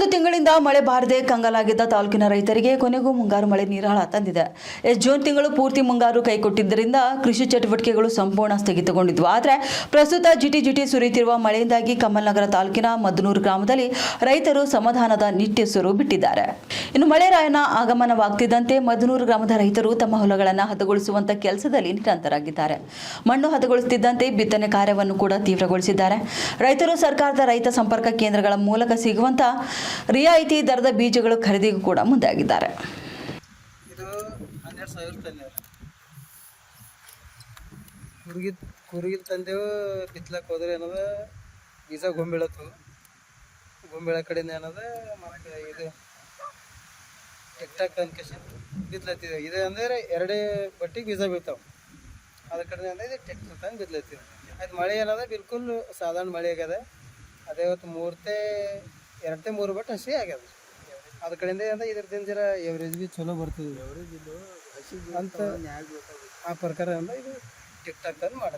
ಒಂದು ತಿಂಗಳಿಂದ ಮಳೆ ಬಾರದೆ ಕಂಗಾಲಾಗಿದ್ದ ತಾಲೂಕಿನ ರೈತರಿಗೆ ಕೊನೆಗೂ ಮುಂಗಾರು ಮಳೆ ನೀರಾಳ ತಂದಿದೆ. ಜೂನ್ ತಿಂಗಳು ಪೂರ್ತಿ ಮುಂಗಾರು ಕೈಕೊಟ್ಟಿದ್ದರಿಂದ ಕೃಷಿ ಚಟುವಟಿಕೆಗಳು ಸಂಪೂರ್ಣ ಸ್ಥಗಿತಗೊಂಡಿದ್ವು. ಆದರೆ ಪ್ರಸ್ತುತ ಜಿಟಿ ಸುರಿಯುತ್ತಿರುವ ಮಳೆಯಿಂದಾಗಿ ಕಮ್ಮಲನಗರ ತಾಲೂಕಿನ ಮದ್ದನೂರು ಗ್ರಾಮದಲ್ಲಿ ರೈತರು ಸಮಾಧಾನದ ನಿಟ್ಟುಸಿರು ಬಿಟ್ಟಿದ್ದಾರೆ. ಇನ್ನು ಮಳೆ ರಾಯನ ಆಗಮನವಾಗುತ್ತಿದ್ದಂತೆ ಮದ್ದನೂರು ಗ್ರಾಮದ ರೈತರು ತಮ್ಮ ಹೊಲಗಳನ್ನು ಹದಗೊಳಿಸುವಂತ ಕೆಲಸದಲ್ಲಿ ನಿರಂತರಾಗಿದ್ದಾರೆ. ಮಣ್ಣು ಹದಗೊಳಿಸುತ್ತಿದ್ದಂತೆ ಬಿತ್ತನೆ ಕಾರ್ಯವನ್ನು ಕೂಡ ತೀವ್ರಗೊಳಿಸಿದ್ದಾರೆ. ರೈತರು ಸರ್ಕಾರದ ರೈತ ಸಂಪರ್ಕ ಕೇಂದ್ರಗಳ ಮೂಲಕ ಸಿಗುವಂತ ರಿಯಾಯಿತಿ ದರದ ಬೀಜಗಳು ಖರೀದಿಗೂ ಕೂಡ ಮುಂದಾಗಿದ್ದಾರೆ. ಇದು 12,000 ಕೂರ್ಗಿಲ್ ತಂದೆವು ಬಿತ್ಲಕ್ಕೆ ಹೋದ್ರೆ ಏನದ ಬೀಜ ಗೊಂಬೀಳತ್ತು. ಗೊಂಬೀಳ ಕಡೆಯಿಂದ ಏನದ ಮತ್ತೆ ಇದು ಟಿಕ್ಟಾಕ್ ಅನ್ಕೇಶನ್ ಬಿತ್ಲತ್ತಿದೆ. ಇದು ಅಂದರೆ 2 ಬಟ್ಟಿಗೆ ಬೀಜ ಬೀಳ್ತಾವೆ. ಅದ್ರ ಕಡೆ ಅಂದ್ರೆ ಇದು ಟ್ಯಾಕ್ಟರ್ ತಂದು ಬಿತ್ಲತ್ತಿದೆ. ಅದು ಮಳೆ ಏನದ ಬಿಲ್ಕುಲ್ ಸಾಧಾರಣ ಮಳೆ ಆಗ್ಯದ. ಅದೇ ಇವತ್ತು 2-3 ಬಟ್ ಹಸಿ ಆಗ್ಯದ. ಅದ್ರ ಕಡೆಯಿಂದ ಅಂದ್ರೆ ಇದ್ರದಿಂದ ಜರ ಎವರೇಜ್ ಬಿ ಚಲೋ ಬರ್ತದೆ ಅಂತ ಆ ಪ್ರಕಾರ ಅಂದ್ರೆ ಇದು ಟಿಕ್ಟಾಕ್ ತಂದು ಮಾಡುತ್ತೆ.